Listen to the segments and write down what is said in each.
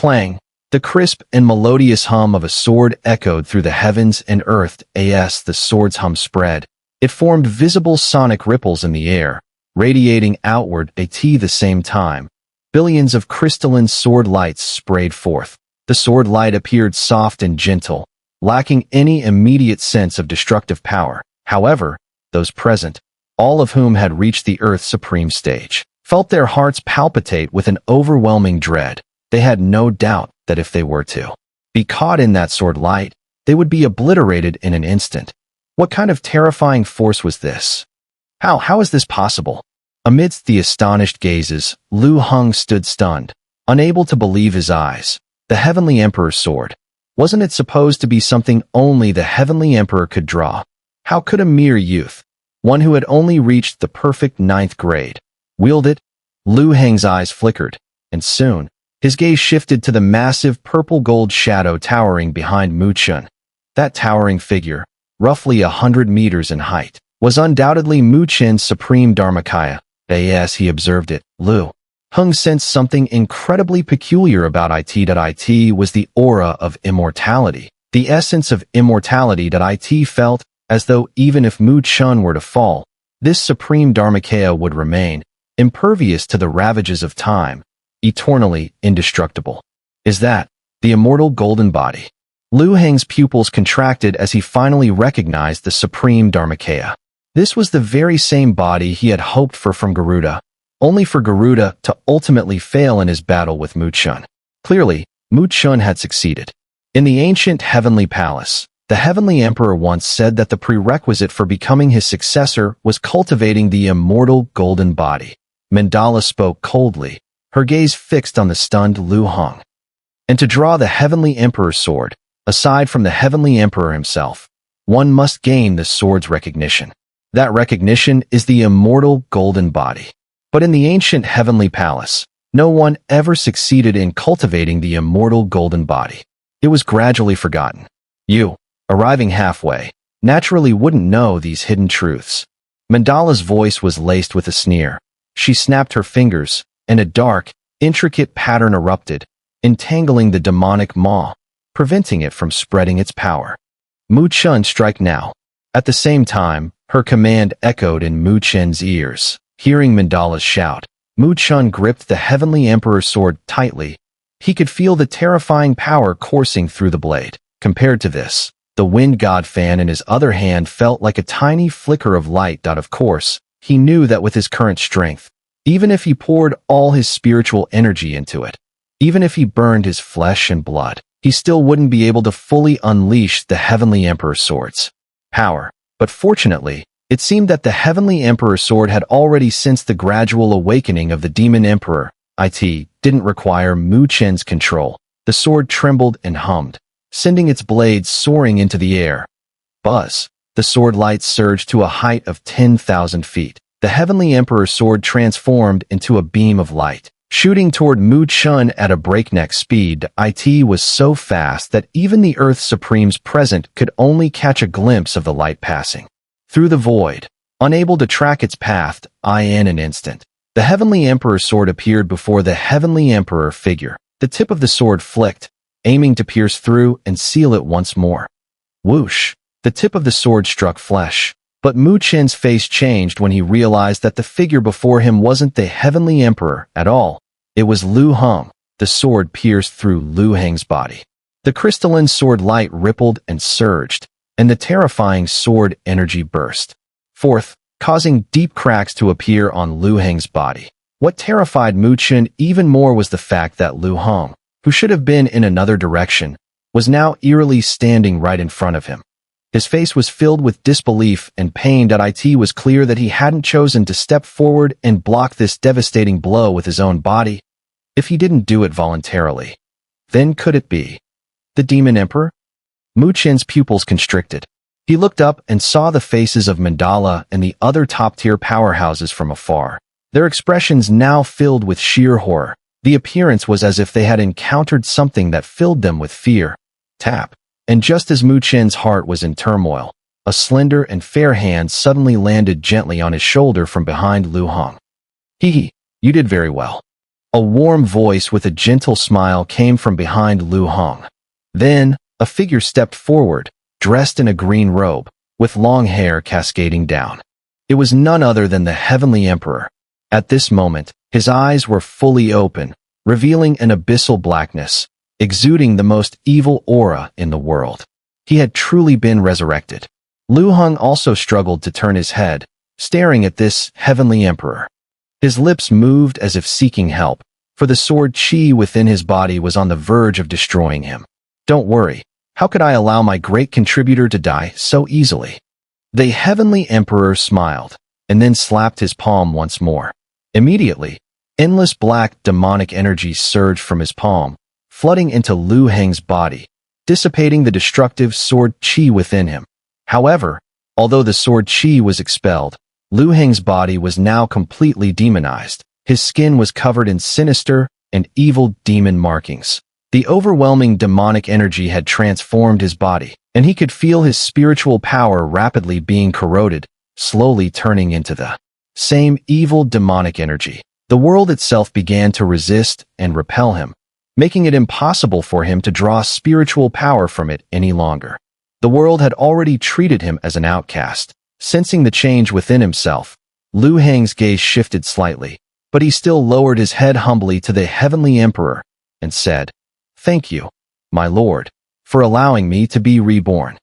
Clang! The crisp and melodious hum of a sword echoed through the heavens and earth as the sword's hum spread. It formed visible sonic ripples in the air, radiating outward at the same time. Billions of crystalline sword lights sprayed forth. The sword light appeared soft and gentle, lacking any immediate sense of destructive power. However, those present, all of whom had reached the Earth's supreme stage, felt their hearts palpitate with an overwhelming dread. They had no doubt that if they were to be caught in that sword light, they would be obliterated in an instant. What kind of terrifying force was this? How is this possible? Amidst the astonished gazes, Lu Heng stood stunned, unable to believe his eyes. The Heavenly Emperor's sword. Wasn't it supposed to be something only the Heavenly Emperor could draw? How could a mere youth, one who had only reached the perfect 9th grade, wield it? Lu Heng's eyes flickered, and soon, his gaze shifted to the massive purple-gold shadow towering behind Mu Chen. That towering figure, roughly 100 meters in height, was undoubtedly Mu Chen's supreme Dharmakaya. As he observed it, Lu Heng sensed something incredibly peculiar about it was the aura of immortality, the essence of immortality that it felt, as though even if Mu Chen were to fall, this supreme Dharmakaya would remain, impervious to the ravages of time, eternally indestructible. Is that the immortal golden body? Lu Heng's pupils contracted as he finally recognized the supreme Dharmakaya. This was the very same body he had hoped for from Garuda, only for Garuda to ultimately fail in his battle with Mu Chen. Clearly, Mu Chen had succeeded. In the ancient heavenly palace, the Heavenly Emperor once said that the prerequisite for becoming his successor was cultivating the immortal golden body. Mandala spoke coldly, her gaze fixed on the stunned Lu Heng. And to draw the Heavenly Emperor's sword, aside from the Heavenly Emperor himself, one must gain the sword's recognition. That recognition is the immortal golden body. But in the ancient heavenly palace, no one ever succeeded in cultivating the immortal golden body. It was gradually forgotten. You, arriving halfway, naturally wouldn't know these hidden truths. Mandala's voice was laced with a sneer. She snapped her fingers, and a dark, intricate pattern erupted, entangling the demonic maw, preventing it from spreading its power. Mu Chen, strike now. At the same time, her command echoed in Mu Chen's ears. Hearing Mandala's shout, Mu Chen gripped the Heavenly Emperor's sword tightly. He could feel the terrifying power coursing through the blade. Compared to this, the wind god fan in his other hand felt like a tiny flicker of light. Of course, he knew that with his current strength, even if he poured all his spiritual energy into it, even if he burned his flesh and blood, he still wouldn't be able to fully unleash the Heavenly Emperor's sword's power. But fortunately, it seemed that the Heavenly Emperor's sword had already sensed the gradual awakening of the Demon Emperor. It didn't require Mu Chen's control. The sword trembled and hummed, sending its blades soaring into the air. Buzz! The sword light surged to a height of 10,000 feet. The Heavenly Emperor's sword transformed into a beam of light, shooting toward Mu Chen at a breakneck speed. It was so fast that even the Earth's Supremes present could only catch a glimpse of the light passing through the void, unable to track its path. In an instant, the Heavenly Emperor's sword appeared before the Heavenly Emperor figure. The tip of the sword flicked, aiming to pierce through and seal it once more. Whoosh! The tip of the sword struck flesh, but Mu Chen's face changed when he realized that the figure before him wasn't the Heavenly Emperor at all. It was Lu Heng. The sword pierced through Lu Heng's body. The crystalline sword light rippled and surged, and the terrifying sword energy burst forth, causing deep cracks to appear on Lu Heng's body. What terrified Mu Chen even more was the fact that Lu Heng, who should have been in another direction, was now eerily standing right in front of him. His face was filled with disbelief and pain. It was clear that he hadn't chosen to step forward and block this devastating blow with his own body. If he didn't do it voluntarily, then could it be the Demon Emperor? Mu Chen's pupils constricted. He looked up and saw the faces of Mandala and the other top-tier powerhouses from afar, their expressions now filled with sheer horror. The appearance was as if they had encountered something that filled them with fear. Tap. And just as Mu Chen's heart was in turmoil, a slender and fair hand suddenly landed gently on his shoulder from behind Lu Heng. You did very well. A warm voice with a gentle smile came from behind Lu Hong. Then, a figure stepped forward, dressed in a green robe, with long hair cascading down. It was none other than the Heavenly Emperor. At this moment, his eyes were fully open, revealing an abyssal blackness, exuding the most evil aura in the world. He had truly been resurrected. Lu Hong also struggled to turn his head, staring at this Heavenly Emperor. His lips moved as if seeking help, for the sword chi within his body was on the verge of destroying him. Don't worry, how could I allow my great contributor to die so easily? The Heavenly Emperor smiled, and then slapped his palm once more. Immediately, endless black demonic energy surged from his palm, flooding into Lu Heng's body, dissipating the destructive sword chi within him. However, although the sword chi was expelled, Lu Heng's body was now completely demonized. His skin was covered in sinister and evil demon markings. The overwhelming demonic energy had transformed his body, and he could feel his spiritual power rapidly being corroded, slowly turning into the same evil demonic energy. The world itself began to resist and repel him, making it impossible for him to draw spiritual power from it any longer. The world had already treated him as an outcast. Sensing the change within himself, Lu Heng's gaze shifted slightly, but he still lowered his head humbly to the Heavenly Emperor and said, "Thank you, my lord, for allowing me to be reborn."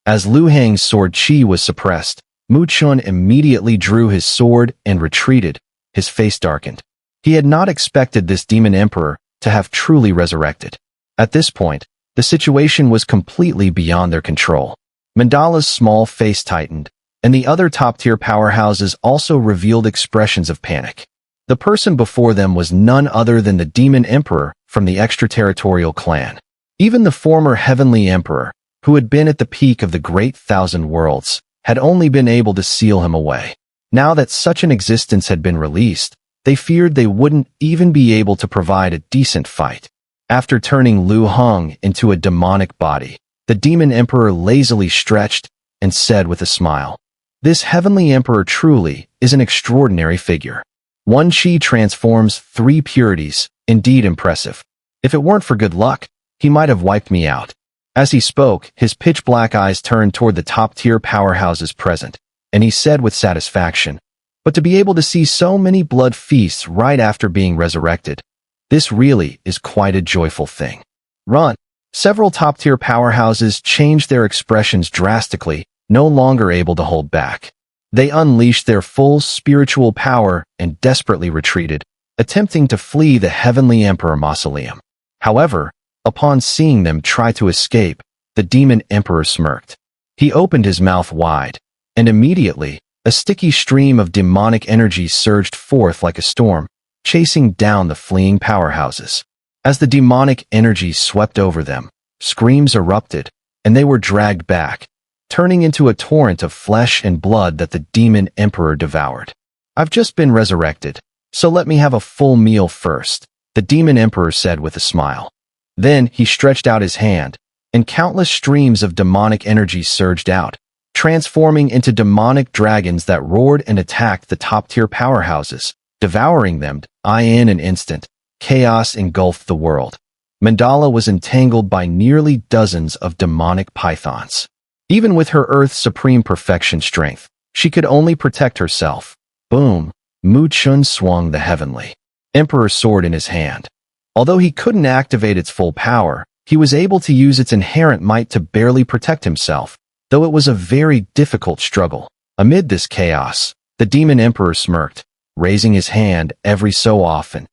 As Lu Heng's sword chi was suppressed, Mu Chun immediately drew his sword and retreated, his face darkened. He had not expected this demon emperor to have truly resurrected. At this point, the situation was completely beyond their control. Mandala's small face tightened, and the other top-tier powerhouses also revealed expressions of panic. The person before them was none other than the demon emperor from the extraterritorial clan. Even the former Heavenly Emperor, who had been at the peak of the Great Thousand Worlds, had only been able to seal him away. Now that such an existence had been released, they feared they wouldn't even be able to provide a decent fight. After turning Lu Hong into a demonic body, the demon emperor lazily stretched and said with a smile, "This Heavenly Emperor truly is an extraordinary figure. One chi transforms 3 purities, indeed impressive. If it weren't for good luck, he might have wiped me out." As he spoke, his pitch-black eyes turned toward the top-tier powerhouses present, and he said with satisfaction, "But to be able to see so many blood feasts right after being resurrected, this really is quite a joyful thing." Run! Several top-tier powerhouses changed their expressions drastically, no longer able to hold back. They unleashed their full spiritual power and desperately retreated, attempting to flee the Heavenly Emperor mausoleum. However, upon seeing them try to escape, the demon emperor smirked. He opened his mouth wide, and immediately, a sticky stream of demonic energy surged forth like a storm, chasing down the fleeing powerhouses. As the demonic energy swept over them, screams erupted, and they were dragged back, turning into a torrent of flesh and blood that the demon emperor devoured. "I've just been resurrected, so let me have a full meal first," the demon emperor said with a smile. Then he stretched out his hand, and countless streams of demonic energy surged out, transforming into demonic dragons that roared and attacked the top-tier powerhouses, devouring them. In an instant, chaos engulfed the world. Mandala was entangled by nearly dozens of demonic pythons. Even with her Earth's supreme perfection strength, she could only protect herself. Boom! Mu Chun swung the Heavenly Emperor's sword in his hand. Although he couldn't activate its full power, he was able to use its inherent might to barely protect himself, though it was a very difficult struggle. Amid this chaos, the demon emperor smirked, raising his hand every so often.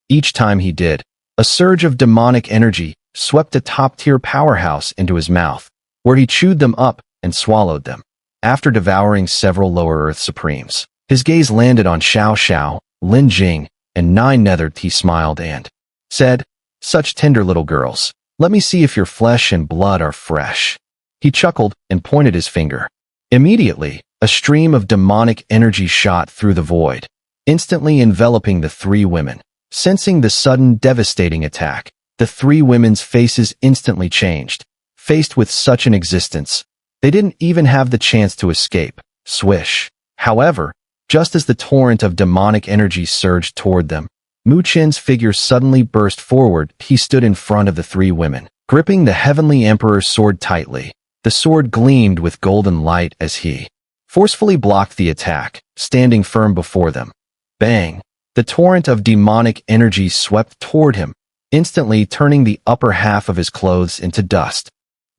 Each time he did, a surge of demonic energy swept a top-tier powerhouse into his mouth, where he chewed them up and swallowed them. After devouring several lower Earth Supremes, his gaze landed on Xiao, Lin Jing, and 9 Nethered. He smiled and said, "Such tender little girls, let me see if your flesh and blood are fresh." He chuckled and pointed his finger. Immediately, a stream of demonic energy shot through the void, instantly enveloping the 3 women. Sensing the sudden devastating attack, the 3 women's faces instantly changed. Faced with such an existence, they didn't even have the chance to escape. Swish! However, just as the torrent of demonic energy surged toward them, Mu Chen's figure suddenly burst forward. He stood in front of the three women, gripping the Heavenly Emperor's sword tightly. The sword gleamed with golden light as he forcefully blocked the attack, standing firm before them. Bang! The torrent of demonic energy swept toward him, instantly turning the upper half of his clothes into dust.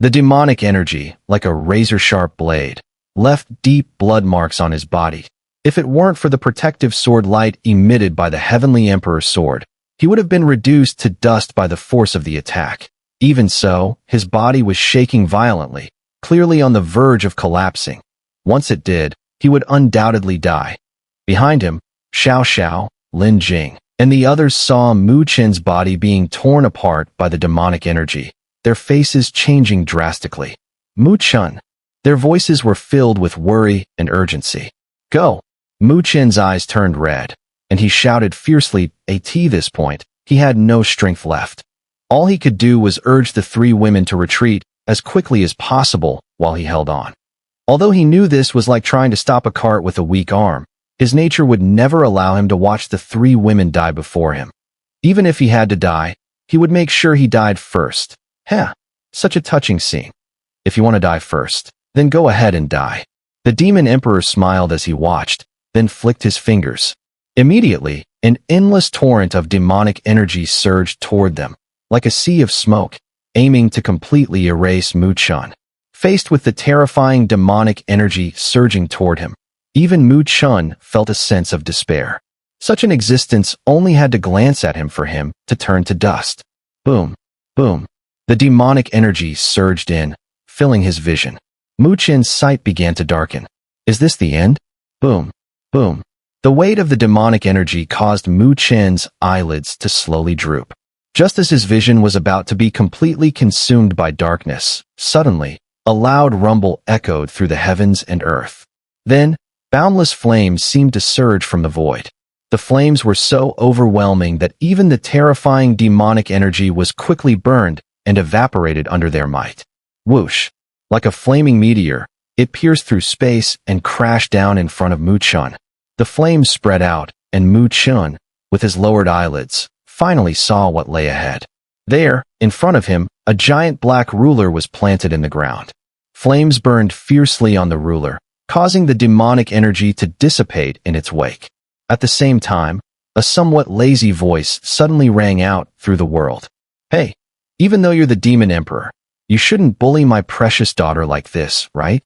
The demonic energy, like a razor-sharp blade, left deep blood marks on his body. If it weren't for the protective sword light emitted by the Heavenly Emperor's sword, he would have been reduced to dust by the force of the attack. Even so, his body was shaking violently, clearly on the verge of collapsing. Once it did, he would undoubtedly die. Behind him, Xiao, Lin Jing, and the others saw Mu Chen's body being torn apart by the demonic energy, their faces changing drastically. Mu Chen. Their voices were filled with worry and urgency. Go! Mu Chen's eyes turned red, and he shouted fiercely. At this point, he had no strength left. All he could do was urge the three women to retreat as quickly as possible while he held on. Although he knew this was like trying to stop a cart with a weak arm, his nature would never allow him to watch the three women die before him. Even if he had to die, he would make sure he died first. Such a touching scene. If you want to die first, then go ahead and die. The Demon Emperor smiled as he watched, then flicked his fingers. Immediately, an endless torrent of demonic energy surged toward them, like a sea of smoke, aiming to completely erase Mu Chen. Faced with the terrifying demonic energy surging toward him, even Mu Chen felt a sense of despair. Such an existence only had to glance at him for him to turn to dust. Boom, boom. The demonic energy surged in, filling his vision. Mu Chen's sight began to darken. Is this the end? Boom, boom. The weight of the demonic energy caused Mu Chen's eyelids to slowly droop. Just as his vision was about to be completely consumed by darkness, suddenly, a loud rumble echoed through the heavens and earth. Then, boundless flames seemed to surge from the void. The flames were so overwhelming that even the terrifying demonic energy was quickly burned and evaporated under their might. Whoosh! Like a flaming meteor, it pierced through space and crashed down in front of Mu Chen. The flames spread out, and Mu Chen, with his lowered eyelids, finally saw what lay ahead. There, in front of him, a giant black ruler was planted in the ground. Flames burned fiercely on the ruler, causing the demonic energy to dissipate in its wake. At the same time, a somewhat lazy voice suddenly rang out through the world. Hey, even though you're the Demon Emperor, you shouldn't bully my precious daughter like this, right?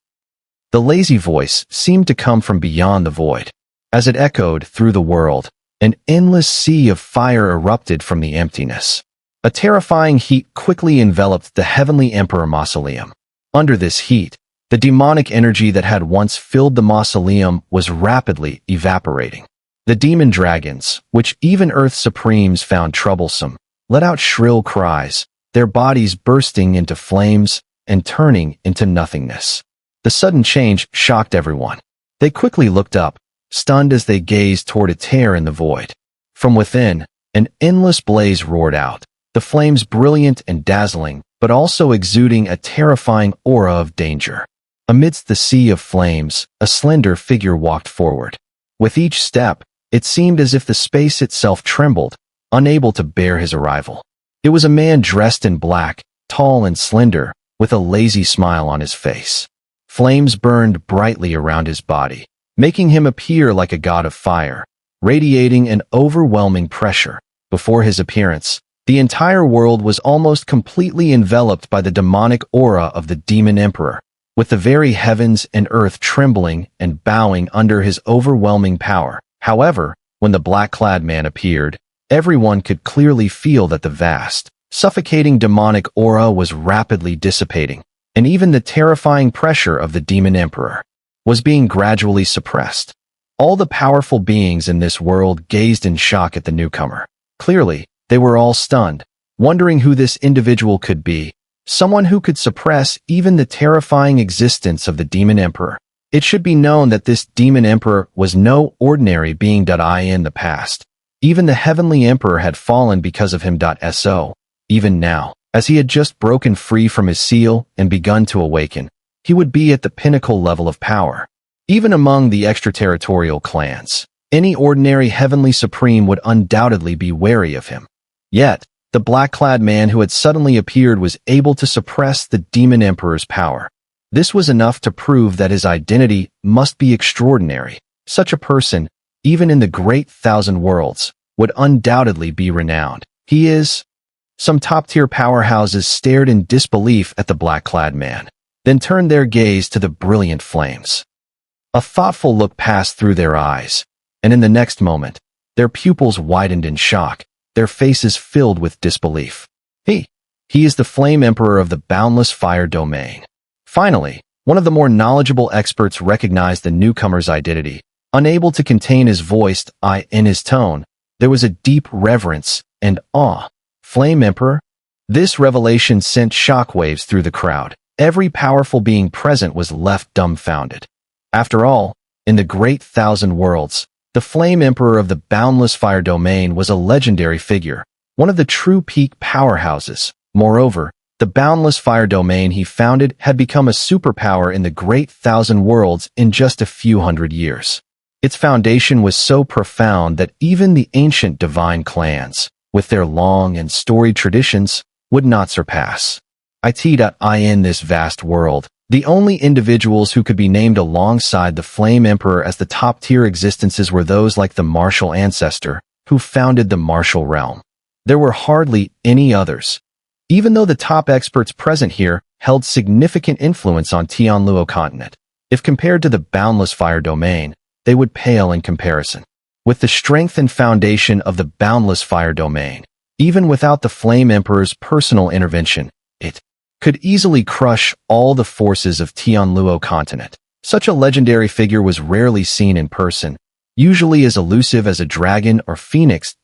The lazy voice seemed to come from beyond the void. As it echoed through the world, an endless sea of fire erupted from the emptiness. A terrifying heat quickly enveloped the Heavenly Emperor Mausoleum. Under this heat, the demonic energy that had once filled the mausoleum was rapidly evaporating. The demon dragons, which even Earth Supremes found troublesome, let out shrill cries, their bodies bursting into flames and turning into nothingness. The sudden change shocked everyone. They quickly looked up, stunned as they gazed toward a tear in the void. From within, an endless blaze roared out, the flames brilliant and dazzling, but also exuding a terrifying aura of danger. Amidst the sea of flames, a slender figure walked forward. With each step, it seemed as if the space itself trembled, unable to bear his arrival. It was a man dressed in black, tall and slender, with a lazy smile on his face. Flames burned brightly around his body, making him appear like a god of fire, radiating an overwhelming pressure. Before his appearance, the entire world was almost completely enveloped by the demonic aura of the Demon Emperor, with the very heavens and earth trembling and bowing under his overwhelming power. However, when the black-clad man appeared, everyone could clearly feel that the vast, suffocating demonic aura was rapidly dissipating, and even the terrifying pressure of the Demon Emperor was being gradually suppressed. All the powerful beings in this world gazed in shock at the newcomer. Clearly, they were all stunned, wondering who this individual could be, someone who could suppress even the terrifying existence of the Demon Emperor. It should be known that this Demon Emperor was no ordinary being. In the past, even the Heavenly Emperor had fallen because of him. So, even now, as he had just broken free from his seal and begun to awaken, he would be at the pinnacle level of power. Even among the extraterritorial clans, Any ordinary heavenly supreme would undoubtedly be wary of him. Yet, the black-clad man who had suddenly appeared was able to suppress the demon emperor's power. This was enough to prove that his identity must be extraordinary. Such a person, even in the great thousand worlds, would undoubtedly be renowned. He is... Some top-tier powerhouses stared in disbelief at the black-clad man, then turned their gaze to the brilliant flames. A thoughtful look passed through their eyes, and in the next moment, their pupils widened in shock, their faces filled with disbelief. He is the Flame Emperor of the boundless fire domain. Finally, one of the more knowledgeable experts recognized the newcomer's identity. Unable to contain his voice in his tone, there was a deep reverence and awe. Flame Emperor? This revelation sent shockwaves through the crowd. Every powerful being present was left dumbfounded. After all, in the great thousand worlds, the Flame Emperor of the boundless fire domain was a legendary figure, one of the true peak powerhouses. Moreover, the boundless fire domain he founded had become a superpower in the great thousand worlds in just a few hundred years. Its foundation was so profound that even the ancient divine clans, with their long and storied traditions, would not surpass. In this vast world, the only individuals who could be named alongside the Flame Emperor as the top-tier existences were those like the martial ancestor, who founded the martial realm. There were hardly any others. Even though the top experts present here held significant influence on Tianluo continent, if compared to the boundless fire domain, they would pale in comparison. With the strength and foundation of the boundless fire domain, even without the Flame Emperor's personal intervention, it could easily crush all the forces of Tianluo continent. Such a legendary figure was rarely seen in person, usually as elusive as a dragon or phoenix.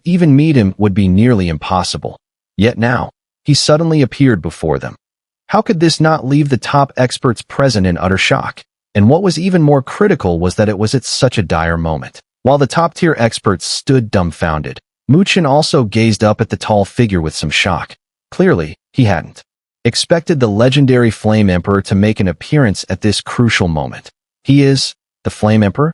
Even meet him would be nearly impossible. Yet now, he suddenly appeared before them. How could this not leave the top experts present in utter shock? And what was even more critical was that it was at such a dire moment. While the top-tier experts stood dumbfounded, Chen also gazed up at the tall figure with some shock. Clearly, he hadn't expected the legendary Flame Emperor to make an appearance at this crucial moment. He is the Flame Emperor?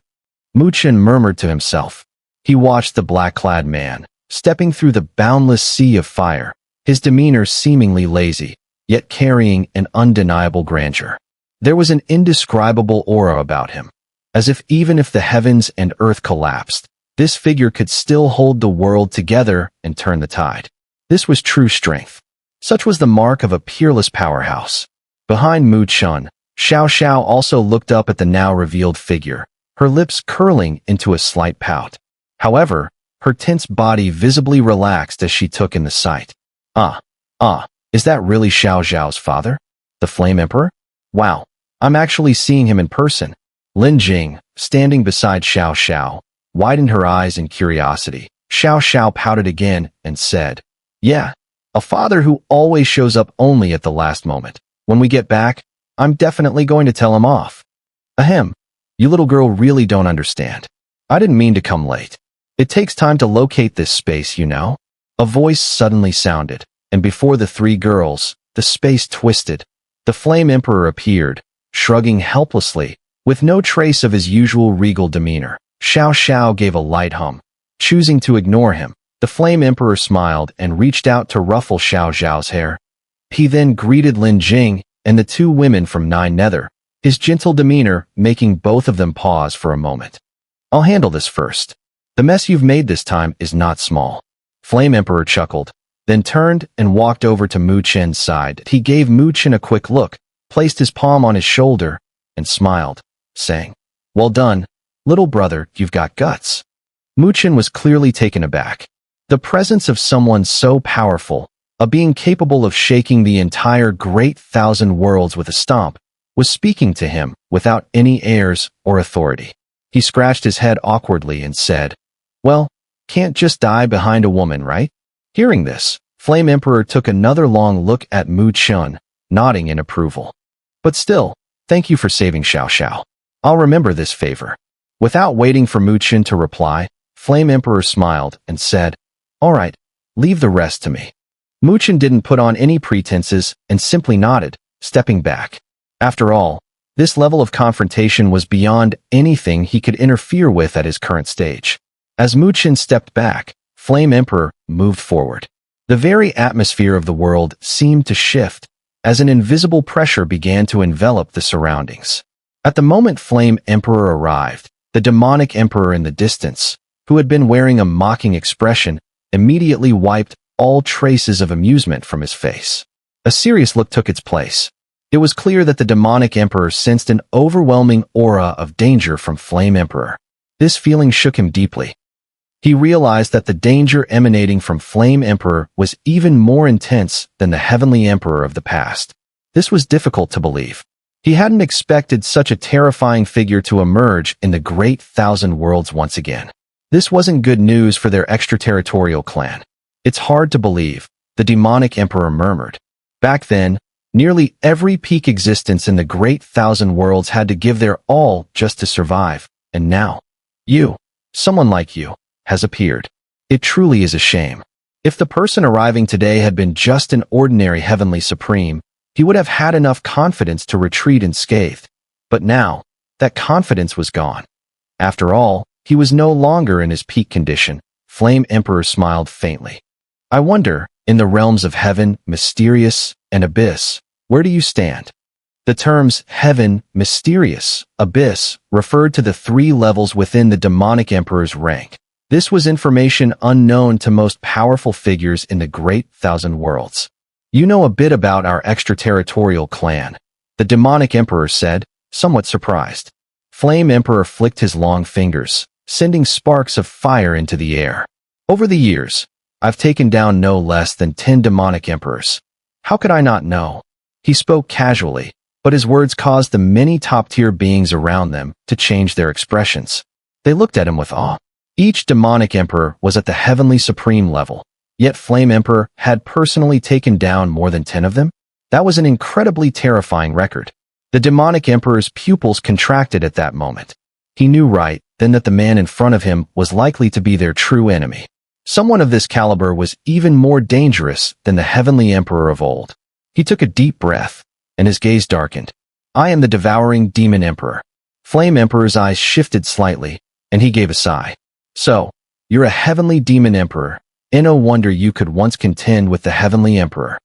Chen murmured to himself. He watched the black-clad man, stepping through the boundless sea of fire, his demeanor seemingly lazy, yet carrying an undeniable grandeur. There was an indescribable aura about him, as if even if the heavens and earth collapsed, this figure could still hold the world together and turn the tide. This was true strength. Such was the mark of a peerless powerhouse. Behind Chen, Xiao also looked up at the now revealed figure, her lips curling into a slight pout. However, her tense body visibly relaxed as she took in the sight. Is that really Xiao's father? The Flame Emperor? Wow, I'm actually seeing him in person. Lin Jing, standing beside Xiao, widened her eyes in curiosity. Xiao pouted again and said, "Yeah, a father who always shows up only at the last moment. When we get back, I'm definitely going to tell him off." Ahem, you little girl really don't understand. I didn't mean to come late. It takes time to locate this space, you know? A voice suddenly sounded, and before the three girls, the space twisted. The Flame Emperor appeared, shrugging helplessly, with no trace of his usual regal demeanor. Xiao gave a light hum. Choosing to ignore him, the Flame Emperor smiled and reached out to ruffle Xiao's hair. He then greeted Lin Jing and the two women from Nine Nether, his gentle demeanor making both of them pause for a moment. "I'll handle this first. The mess you've made this time is not small." Flame Emperor chuckled, then turned and walked over to Chen's side. He gave Chen a quick look, placed his palm on his shoulder, and smiled, saying, "Well done, little brother, you've got guts." Chen was clearly taken aback. The presence of someone so powerful, a being capable of shaking the entire great thousand worlds with a stomp, was speaking to him without any airs or authority. He scratched his head awkwardly and said, "Well, can't just die behind a woman, right?" Hearing this, Flame Emperor took another long look at Chen, nodding in approval. "But still, thank you for saving Xiao. I'll remember this favor." Without waiting for Chen to reply, Flame Emperor smiled and said, "All right, leave the rest to me." Chen didn't put on any pretenses and simply nodded, stepping back. After all, This level of confrontation was beyond anything he could interfere with at his current stage. As Chen stepped back, Flame Emperor moved forward. The very atmosphere of the world seemed to shift, as an invisible pressure began to envelop the surroundings. At the moment Flame Emperor arrived, the demonic emperor in the distance, who had been wearing a mocking expression, immediately wiped all traces of amusement from his face. A serious look took its place. It was clear that the demonic emperor sensed an overwhelming aura of danger from Flame Emperor. This feeling shook him deeply. He realized that the danger emanating from Flame Emperor was even more intense than the Heavenly Emperor of the past. This was difficult to believe. He hadn't expected such a terrifying figure to emerge in the Great Thousand Worlds once again. This wasn't good news for their extraterritorial clan. It's hard to believe, the demonic emperor murmured. Back then, nearly every peak existence in the Great Thousand Worlds had to give their all just to survive, and now, someone like you, has appeared. It truly is a shame. If the person arriving today had been just an ordinary Heavenly Supreme, he would have had enough confidence to retreat unscathed. But now, that confidence was gone. After all, he was no longer in his peak condition. Flame Emperor smiled faintly. I wonder, in the realms of heaven, mysterious, and abyss, where do you stand? The terms heaven, mysterious, abyss referred to the three levels within the demonic emperor's rank. This was information unknown to most powerful figures in the Great Thousand Worlds. You know a bit about our extraterritorial clan, the demonic emperor said, somewhat surprised. Flame Emperor flicked his long fingers, sending sparks of fire into the air. Over the years, I've taken down no less than 10 demonic emperors. How could I not know? He spoke casually, but his words caused the many top-tier beings around them to change their expressions. They looked at him with awe. Each demonic emperor was at the Heavenly Supreme level, yet Flame Emperor had personally taken down more than 10 of them? That was an incredibly terrifying record. The demonic emperor's pupils contracted at that moment. He knew right then that the man in front of him was likely to be their true enemy. Someone of this caliber was even more dangerous than the Heavenly Emperor of old. He took a deep breath, and his gaze darkened. I am the devouring demon emperor. Flame Emperor's eyes shifted slightly, and he gave a sigh. So, you're a heavenly demon emperor. No wonder you could once contend with the Heavenly Emperor.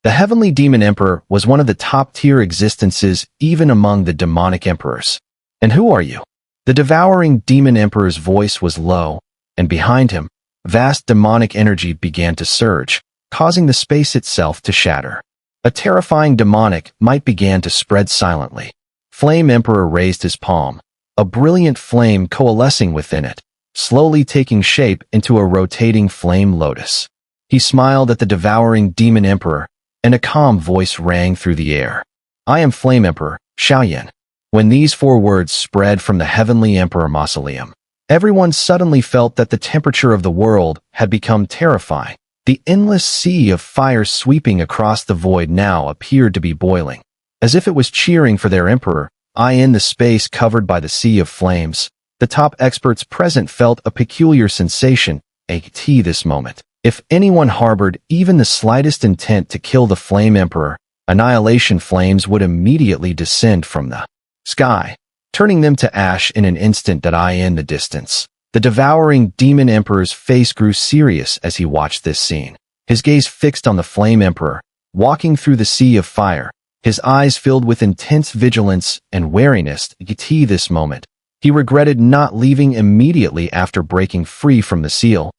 The Heavenly Demon Emperor was one of the top-tier existences even among the demonic emperors. And who are you? The devouring demon emperor's voice was low, and behind him, vast demonic energy began to surge, causing the space itself to shatter. A terrifying demonic might began to spread silently. Flame Emperor raised his palm, a brilliant flame coalescing within it, slowly taking shape into a rotating flame lotus. He smiled at the devouring demon emperor, and a calm voice rang through the air. I am Flame Emperor, Xiao. When these 4 words spread from the Heavenly Emperor Mausoleum, everyone suddenly felt that the temperature of the world had become terrifying. The endless sea of fire sweeping across the void now appeared to be boiling. As if it was cheering for their emperor, in the space covered by the sea of flames, the top experts present felt a peculiar sensation, this moment. If anyone harbored even the slightest intent to kill the Flame Emperor, annihilation flames would immediately descend from the sky, turning them to ash in an instant. In the distance, the devouring demon emperor's face grew serious as he watched this scene. His gaze fixed on the Flame Emperor, walking through the sea of fire, his eyes filled with intense vigilance and wariness. This moment, he regretted not leaving immediately after breaking free from the seal.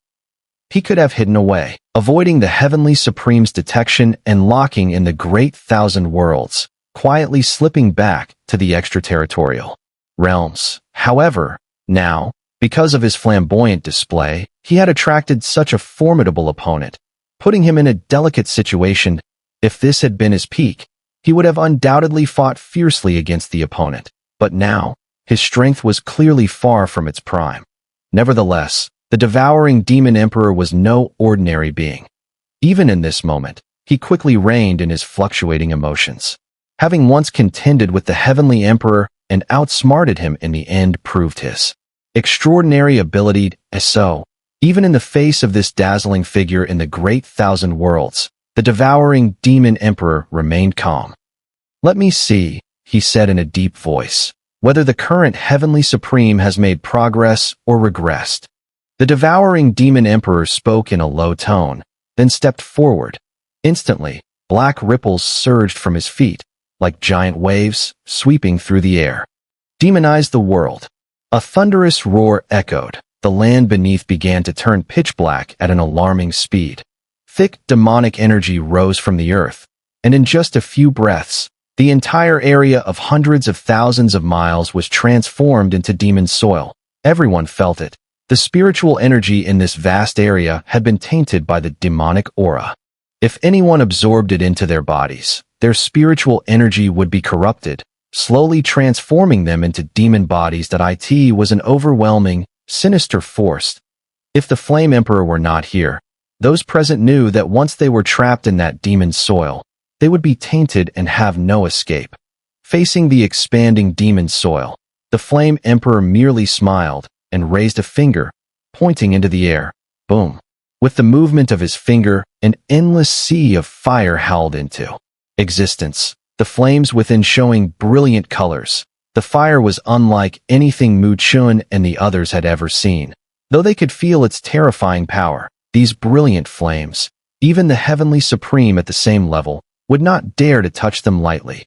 He could have hidden away, avoiding the Heavenly Supreme's detection and locking in the Great Thousand Worlds, quietly slipping back to the extraterritorial realms. However, now, because of his flamboyant display, he had attracted such a formidable opponent, putting him in a delicate situation. If this had been his peak, he would have undoubtedly fought fiercely against the opponent. But now, his strength was clearly far from its prime. Nevertheless, the devouring demon emperor was no ordinary being. Even in this moment, he quickly reined in his fluctuating emotions. Having once contended with the Heavenly Emperor and outsmarted him in the end proved his extraordinary ability. So, even in the face of this dazzling figure in the Great Thousand Worlds, the devouring demon emperor remained calm. Let me see, he said in a deep voice, whether the current Heavenly Supreme has made progress or regressed. The devouring demon emperor spoke in a low tone, then stepped forward. Instantly, black ripples surged from his feet, like giant waves sweeping through the air. Demonize the world. A thunderous roar echoed. The land beneath began to turn pitch black at an alarming speed. Thick demonic energy rose from the earth, and in just a few breaths, the entire area of hundreds of thousands of miles was transformed into demon soil. Everyone felt it. The spiritual energy in this vast area had been tainted by the demonic aura. If anyone absorbed it into their bodies, their spiritual energy would be corrupted, slowly transforming them into demon bodies. It was an overwhelming, sinister force. If the Flame Emperor were not here, those present knew that once they were trapped in that demon soil, they would be tainted and have no escape. Facing the expanding demon soil, the Flame Emperor merely smiled and raised a finger, pointing into the air. Boom! With the movement of his finger, an endless sea of fire howled into existence, the flames within showing brilliant colors. The fire was unlike anything Chen and the others had ever seen. Though they could feel its terrifying power, these brilliant flames, even the Heavenly Supreme at the same level, would not dare to touch them lightly.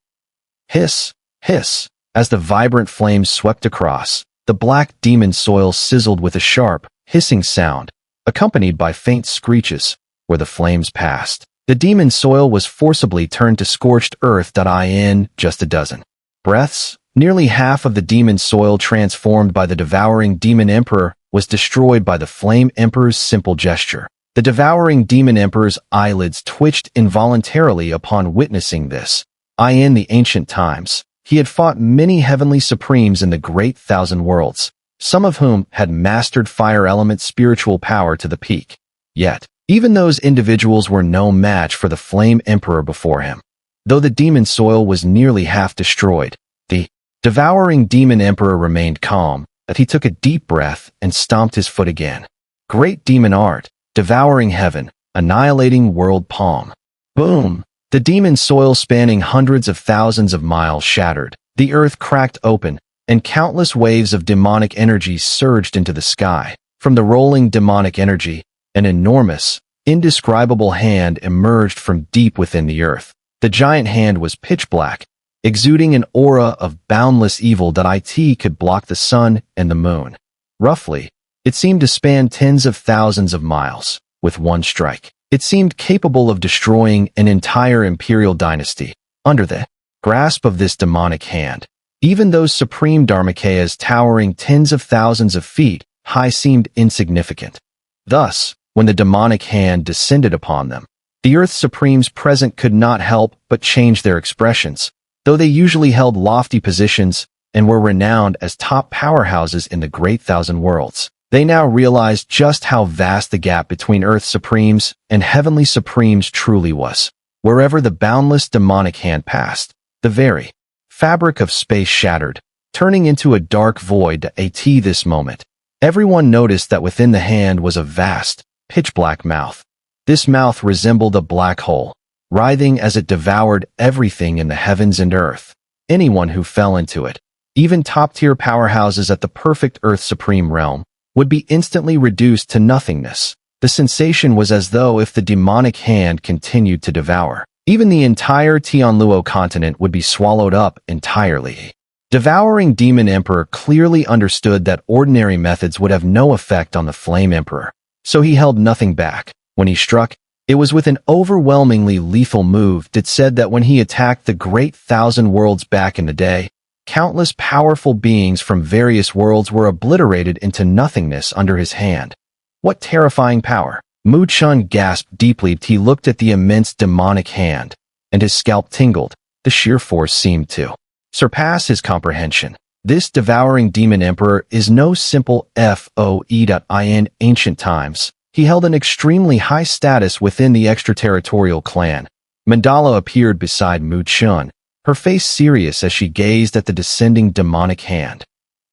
Hiss, hiss, as the vibrant flames swept across, the black demon soil sizzled with a sharp, hissing sound, accompanied by faint screeches, where the flames passed. The demon soil was forcibly turned to scorched earth. In just a dozen breaths, nearly half of the demon soil transformed by the devouring demon emperor was destroyed by the Flame Emperor's simple gesture. The devouring demon emperor's eyelids twitched involuntarily upon witnessing this. In the ancient times, he had fought many heavenly supremes in the great thousand worlds, some of whom had mastered fire element spiritual power to the peak. Yet, even those individuals were no match for the Flame Emperor before him. Though the demon soil was nearly half destroyed, the devouring demon emperor remained calm, that he took a deep breath and stomped his foot again. Great demon art, devouring heaven, annihilating world palm. Boom! The demon soil spanning hundreds of thousands of miles shattered. The earth cracked open, and countless waves of demonic energy surged into the sky. From the rolling demonic energy, an enormous, indescribable hand emerged from deep within the earth. The giant hand was pitch black, exuding an aura of boundless evil. It could block the sun and the moon. Roughly, it seemed to span tens of thousands of miles. With one strike, it seemed capable of destroying an entire imperial dynasty. Under the grasp of this demonic hand, even those supreme Dharmakayas towering tens of thousands of feet high seemed insignificant. Thus, when the demonic hand descended upon them, the Earth's supremes present could not help but change their expressions. Though they usually held lofty positions and were renowned as top powerhouses in the great thousand worlds, they now realized just how vast the gap between Earth's supremes and heavenly supremes truly was. Wherever the boundless demonic hand passed, the very fabric of space shattered, turning into a dark void. This moment, everyone noticed that within the hand was a vast, pitch-black mouth. This mouth resembled a black hole, writhing as it devoured everything in the heavens and earth. Anyone who fell into it, even top-tier powerhouses at the perfect Earth Supreme realm, would be instantly reduced to nothingness. The sensation was as though if the demonic hand continued to devour, even the entire Tianluo continent would be swallowed up entirely. Devouring Demon Emperor clearly understood that ordinary methods would have no effect on the Flame Emperor, so he held nothing back. When he struck, it was with an overwhelmingly lethal move. It said that when he attacked the great thousand worlds back in the day, countless powerful beings from various worlds were obliterated into nothingness under his hand. What terrifying power! Chen gasped deeply. He looked at the immense demonic hand, and his scalp tingled. The sheer force seemed to surpass his comprehension. This devouring demon emperor is no simple foe. In ancient times, he held an extremely high status within the extraterritorial clan. Mandala appeared beside Chen, her face serious as she gazed at the descending demonic hand.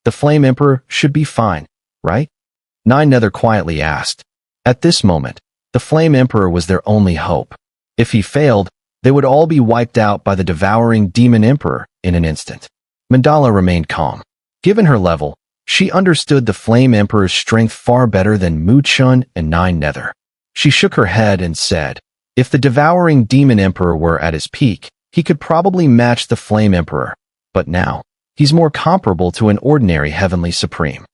The Flame Emperor should be fine, right? Nether quietly asked. At this moment, the Flame Emperor was their only hope. If he failed, they would all be wiped out by the devouring demon emperor in an instant. Mandala remained calm. Given her level, she understood the flame emperor's strength far better than Mu Chun and Nine Nether. She shook her head and said, if the devouring demon emperor were at his peak, he could probably match the flame emperor, but now, he's more comparable to an ordinary heavenly supreme.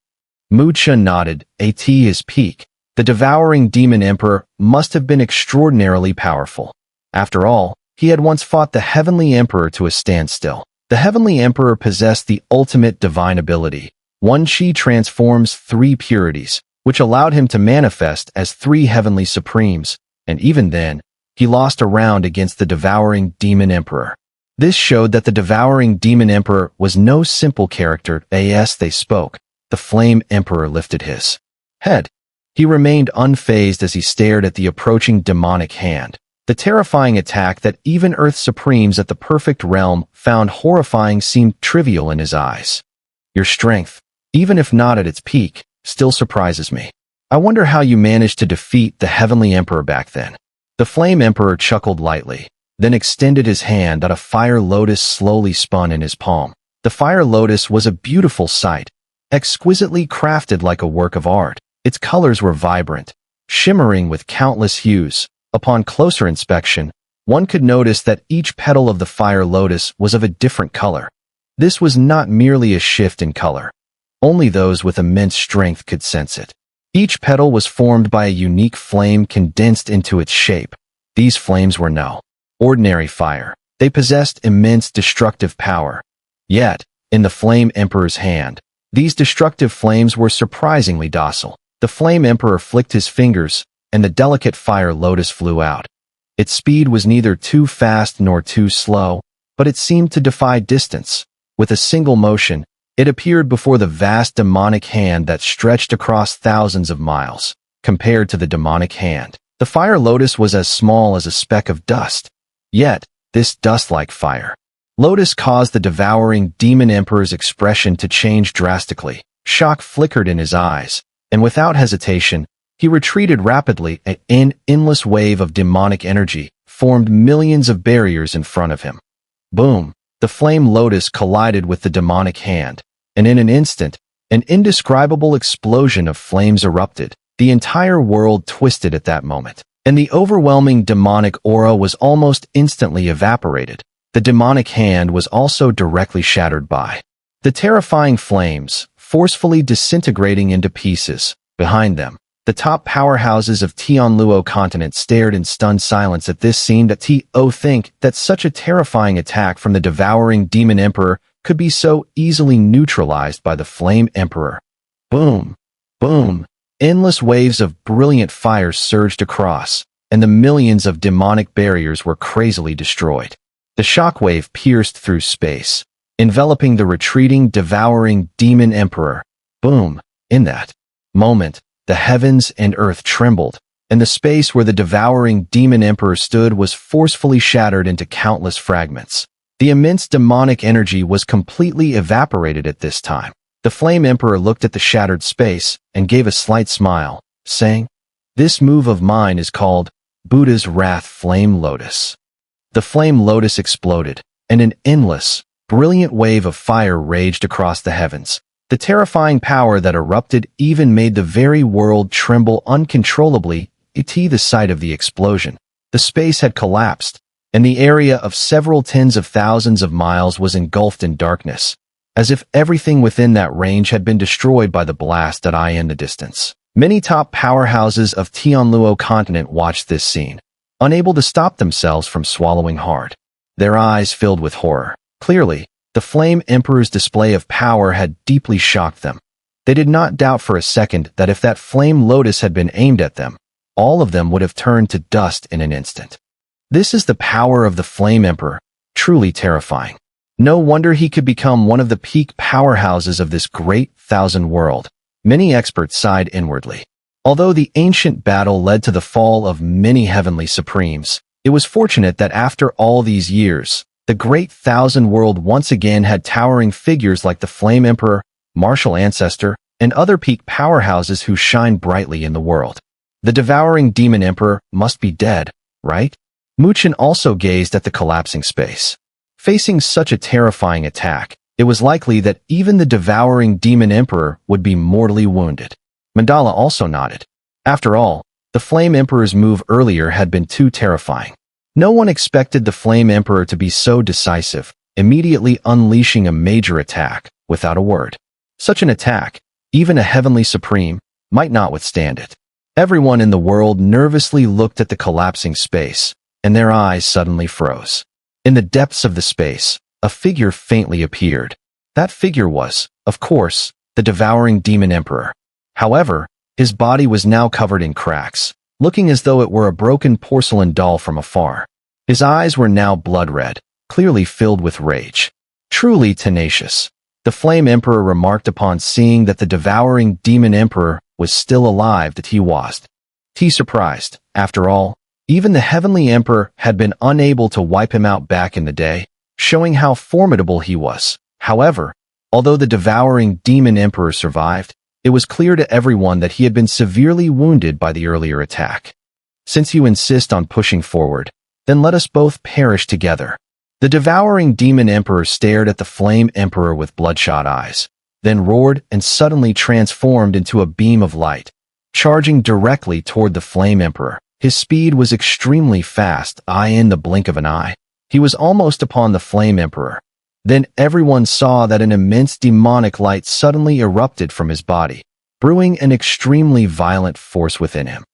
Mu Chun nodded. At his peak, the devouring demon emperor must have been extraordinarily powerful. After all, he had once fought the heavenly emperor to a standstill. The heavenly emperor possessed the ultimate divine ability. One Qi transforms 3 purities, which allowed him to manifest as 3 heavenly supremes, and even then, he lost a round against the devouring demon emperor. This showed that the devouring demon emperor was no simple character. As they spoke, the flame emperor lifted his head. He remained unfazed as he stared at the approaching demonic hand. The terrifying attack that even Earth Supremes at the perfect realm found horrifying seemed trivial in his eyes. Your strength, even if not at its peak, still surprises me. I wonder how you managed to defeat the heavenly emperor back then. The flame emperor chuckled lightly, then extended his hand that a fire lotus slowly spun in his palm. The fire lotus was a beautiful sight, exquisitely crafted like a work of art. Its colors were vibrant, shimmering with countless hues. Upon closer inspection, one could notice that each petal of the fire lotus was of a different color. This was not merely a shift in color. Only those with immense strength could sense it. Each petal was formed by a unique flame condensed into its shape. These flames were no ordinary fire. They possessed immense destructive power. Yet, in the flame emperor's hand, these destructive flames were surprisingly docile. The flame emperor flicked his fingers, and the delicate fire lotus flew out. Its speed was neither too fast nor too slow, but it seemed to defy distance. With a single motion, it appeared before the vast demonic hand that stretched across thousands of miles. Compared to the demonic hand, the fire lotus was as small as a speck of dust. Yet, this dust-like fire lotus caused the devouring demon emperor's expression to change drastically. Shock flickered in his eyes, and without hesitation, he retreated rapidly. An endless wave of demonic energy formed millions of barriers in front of him. Boom! The flame lotus collided with the demonic hand, and in an instant, an indescribable explosion of flames erupted. The entire world twisted at that moment, and the overwhelming demonic aura was almost instantly evaporated. The demonic hand was also directly shattered by the terrifying flames, forcefully disintegrating into pieces. Behind them, the top powerhouses of Tianluo continent stared in stunned silence at this scene. Think that such a terrifying attack from the devouring demon emperor could be so easily neutralized by the flame emperor. Boom! Boom! Endless waves of brilliant fire surged across, and the millions of demonic barriers were crazily destroyed. The shockwave pierced through space, enveloping the retreating, devouring demon emperor. Boom! In that moment, the heavens and earth trembled, and the space where the devouring demon emperor stood was forcefully shattered into countless fragments. The immense demonic energy was completely evaporated at this time. The flame emperor looked at the shattered space and gave a slight smile, saying, "This move of mine is called Buddha's Wrath Flame Lotus." The flame lotus exploded, and an endless, brilliant wave of fire raged across the heavens. The terrifying power that erupted even made the very world tremble uncontrollably. At the sight of the explosion, the space had collapsed, and the area of several tens of thousands of miles was engulfed in darkness, as if everything within that range had been destroyed by the blast in the distance. Many top powerhouses of Tianluo continent watched this scene, unable to stop themselves from swallowing hard. Their eyes filled with horror. Clearly, the Flame Emperor's display of power had deeply shocked them. They did not doubt for a second that if that flame lotus had been aimed at them, all of them would have turned to dust in an instant. This is the power of the Flame Emperor, truly terrifying. No wonder he could become one of the peak powerhouses of this great thousand world. Many experts sighed inwardly. Although the ancient battle led to the fall of many heavenly supremes, it was fortunate that after all these years, the great thousand world once again had towering figures like the Flame Emperor, Martial Ancestor, and other peak powerhouses who shine brightly in the world. The devouring Demon Emperor must be dead, right? Chen also gazed at the collapsing space. Facing such a terrifying attack, it was likely that even the devouring demon emperor would be mortally wounded. Mandala also nodded. After all, the Flame Emperor's move earlier had been too terrifying. No one expected the Flame Emperor to be so decisive, immediately unleashing a major attack, without a word. Such an attack, even a heavenly supreme, might not withstand it. Everyone in the world nervously looked at the collapsing space, and their eyes suddenly froze. In the depths of the space, a figure faintly appeared. That figure was, of course, the devouring demon emperor. However, his body was now covered in cracks, looking as though it were a broken porcelain doll from afar. His eyes were now blood-red, clearly filled with rage. Truly tenacious. The Flame Emperor remarked upon seeing that the devouring demon emperor was still alive that he was. He surprised. After all, even the heavenly emperor had been unable to wipe him out back in the day, showing how formidable he was. However, although the devouring demon emperor survived, it was clear to everyone that he had been severely wounded by the earlier attack. Since you insist on pushing forward, then let us both perish together. The devouring demon emperor stared at the Flame Emperor with bloodshot eyes, then roared and suddenly transformed into a beam of light, charging directly toward the Flame Emperor. His speed was extremely fast, in the blink of an eye. He was almost upon the Flame Emperor. Then everyone saw that an immense demonic light suddenly erupted from his body, brewing an extremely violent force within him.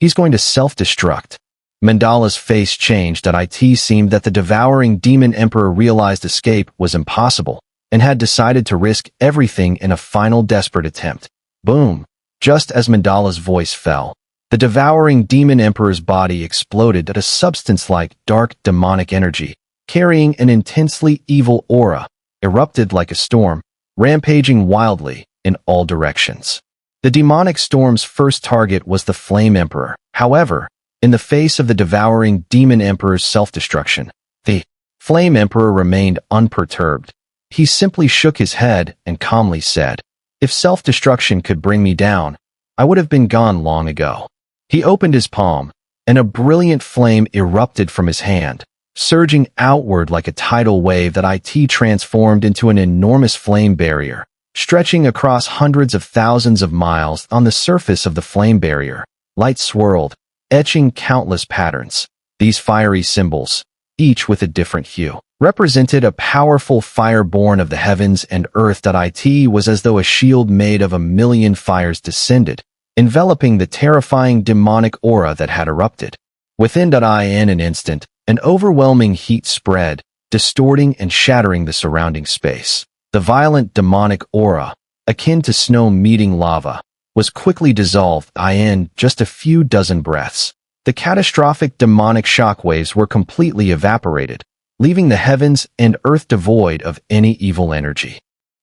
He's going to self-destruct. Mandala's face changed. It seemed that the devouring demon emperor realized escape was impossible and had decided to risk everything in a final desperate attempt. Boom! Just as Mandala's voice fell, the devouring demon emperor's body exploded at a substance like dark demonic energy, carrying an intensely evil aura, erupted like a storm, rampaging wildly in all directions. The demonic storm's first target was the Flame Emperor. However, in the face of the devouring demon emperor's self-destruction, the Flame Emperor remained unperturbed. He simply shook his head and calmly said, "If self-destruction could bring me down, I would have been gone long ago." He opened his palm, and a brilliant flame erupted from his hand, surging outward like a tidal wave that transformed into an enormous flame barrier, stretching across hundreds of thousands of miles. On the surface of the flame barrier, light swirled, etching countless patterns. These fiery symbols, each with a different hue, represented a powerful fire born of the heavens and earth. It was as though a shield made of a million fires descended, enveloping the terrifying demonic aura that had erupted. Within in an instant, an overwhelming heat spread, distorting and shattering the surrounding space. The violent demonic aura, akin to snow meeting lava, was quickly dissolved in just a few dozen breaths. The catastrophic demonic shockwaves were completely evaporated, leaving the heavens and earth devoid of any evil energy.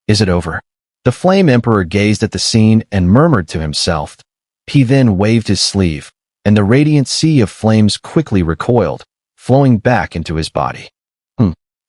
Is it over? The Flame Emperor gazed at the scene and murmured to himself. He then waved his sleeve, and the radiant sea of flames quickly recoiled, flowing back into his body.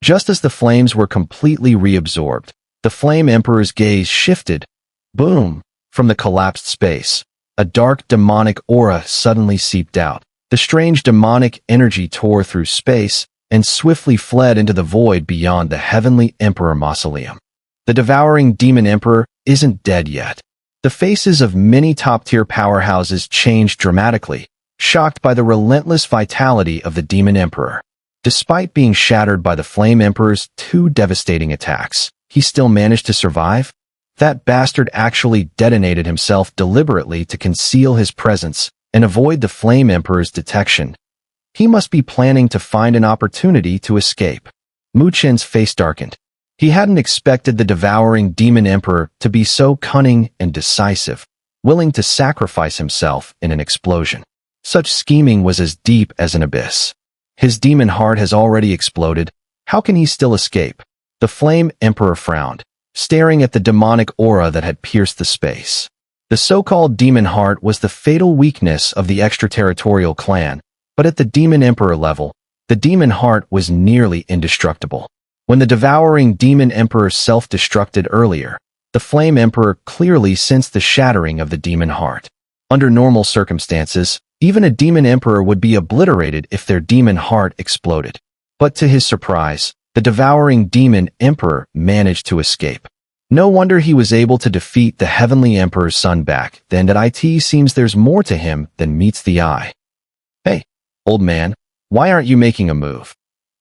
Just as the flames were completely reabsorbed, the Flame Emperor's gaze shifted. Boom! From the collapsed space, a dark demonic aura suddenly seeped out. The strange demonic energy tore through space and swiftly fled into the void beyond the Heavenly Emperor Mausoleum. The devouring demon emperor isn't dead yet. The faces of many top-tier powerhouses changed dramatically, shocked by the relentless vitality of the demon emperor. Despite being shattered by the Flame Emperor's two devastating attacks, he still managed to survive. That bastard actually detonated himself deliberately to conceal his presence and avoid the Flame Emperor's detection. He must be planning to find an opportunity to escape. Chen's face darkened. He hadn't expected the devouring demon emperor to be so cunning and decisive, willing to sacrifice himself in an explosion. Such scheming was as deep as an abyss. His demon heart has already exploded. How can he still escape? The Flame Emperor frowned, staring at the demonic aura that had pierced the space. The so-called demon heart was the fatal weakness of the extraterritorial clan, but at the demon emperor level, the demon heart was nearly indestructible. When the devouring demon emperor self-destructed earlier, the Flame Emperor clearly sensed the shattering of the demon heart. Under normal circumstances, Even a demon emperor would be obliterated if their demon heart exploded. But to his surprise, the devouring demon emperor managed to escape. No wonder he was able to defeat the heavenly emperor's son back then. That it seems there's more to him than meets the eye. Hey, old man, why aren't you making a move?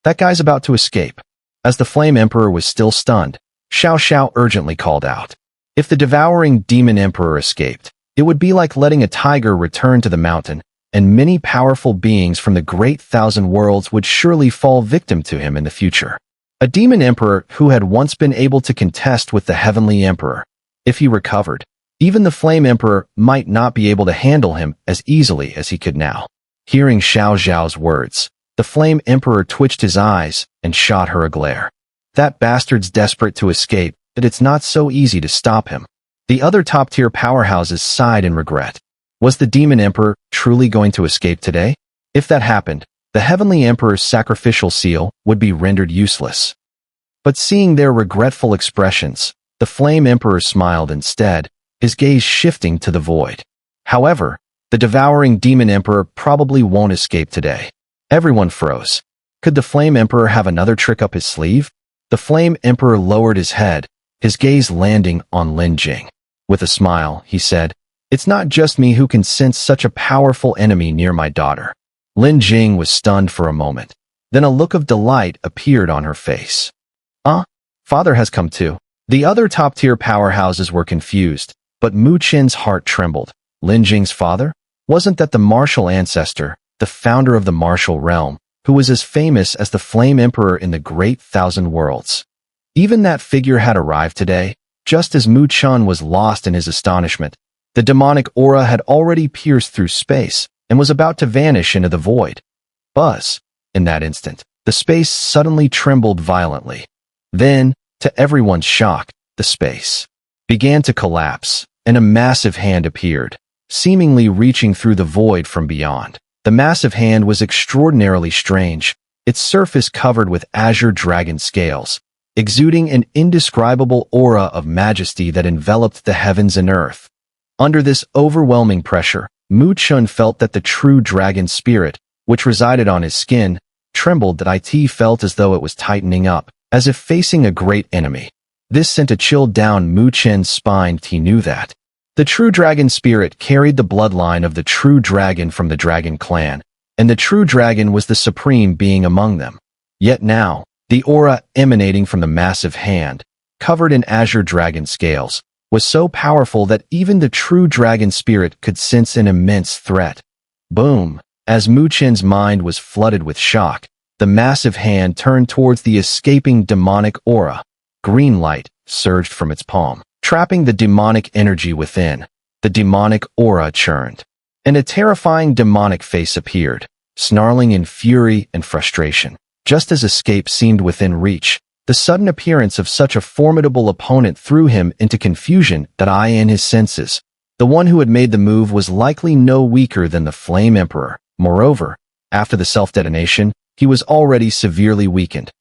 That guy's about to escape. As the flame emperor was still stunned, Xiao urgently called out. If the devouring demon emperor escaped, it would be like letting a tiger return to the mountain, and many powerful beings from the great thousand worlds would surely fall victim to him in the future. A demon emperor who had once been able to contest with the heavenly emperor. If he recovered, even the flame emperor might not be able to handle him as easily as he could now. Hearing Xiao's words, the flame emperor twitched his eyes and shot her a glare. That bastard's desperate to escape, but it's not so easy to stop him. The other top-tier powerhouses sighed in regret. Was the demon emperor truly going to escape today? If that happened, the heavenly emperor's sacrificial seal would be rendered useless. But seeing their regretful expressions, the flame emperor smiled instead, his gaze shifting to the void. However, the devouring demon emperor probably won't escape today. Everyone froze. Could the flame emperor have another trick up his sleeve? The flame emperor lowered his head, his gaze landing on Lin Jing. With a smile, he said, "It's not just me who can sense such a powerful enemy near my daughter." Lin Jing was stunned for a moment. Then a look of delight appeared on her face. Father has come too." The other top-tier powerhouses were confused, but Mu Chen's heart trembled. Lin Jing's father? Wasn't that the martial ancestor, the founder of the martial realm, who was as famous as the Flame Emperor in the great thousand worlds? Even that figure had arrived today, just as Mu Chen was lost in his astonishment. The demonic aura had already pierced through space and was about to vanish into the void. Buzz! In that instant, the space suddenly trembled violently. Then, to everyone's shock, the space began to collapse, and a massive hand appeared, seemingly reaching through the void from beyond. The massive hand was extraordinarily strange, its surface covered with azure dragon scales, exuding an indescribable aura of majesty that enveloped the heavens and earth. Under this overwhelming pressure, Mu Chen felt that the true dragon spirit, which resided on his skin, trembled. That it felt as though it was tightening up, as if facing a great enemy. This sent a chill down Mu Chen's spine. He knew that the true dragon spirit carried the bloodline of the true dragon from the dragon clan, and the true dragon was the supreme being among them. Yet now, the aura emanating from the massive hand, covered in azure dragon scales, was so powerful that even the true dragon spirit could sense an immense threat. Boom! As Mu Chen's mind was flooded with shock, the massive hand turned towards the escaping demonic aura. Green light surged from its palm, trapping the demonic energy within. The demonic aura churned, and a terrifying demonic face appeared, snarling in fury and frustration. Just as escape seemed within reach, the sudden appearance of such a formidable opponent threw him into confusion. In his senses, the one who had made the move was likely no weaker than the Flame Emperor. Moreover, after the self-detonation, he was already severely weakened.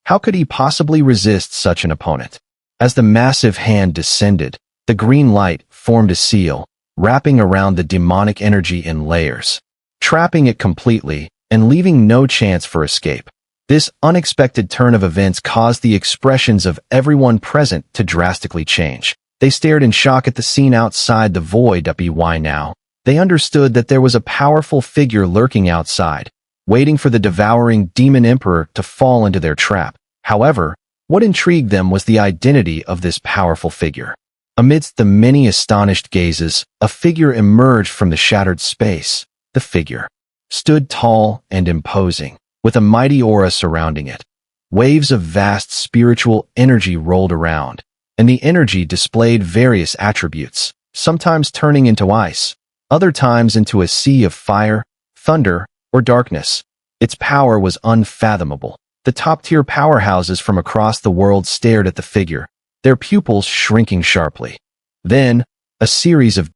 How could he possibly resist such an opponent? As the massive hand descended, the green light formed a seal, wrapping around the demonic energy in layers, trapping it completely and leaving no chance for escape. This unexpected turn of events caused the expressions of everyone present to drastically change. They stared in shock at the scene outside the void. Why now? They understood that there was a powerful figure lurking outside, waiting for the devouring demon emperor to fall into their trap. However, what intrigued them was the identity of this powerful figure. Amidst the many astonished gazes, a figure emerged from the shattered space. The figure stood tall and imposing, with a mighty aura surrounding it. Waves of vast spiritual energy rolled around, and the energy displayed various attributes, sometimes turning into ice, other times into a sea of fire, thunder, or darkness. Its power was unfathomable. The top-tier powerhouses from across the world stared at the figure, their pupils shrinking sharply. Then, a series of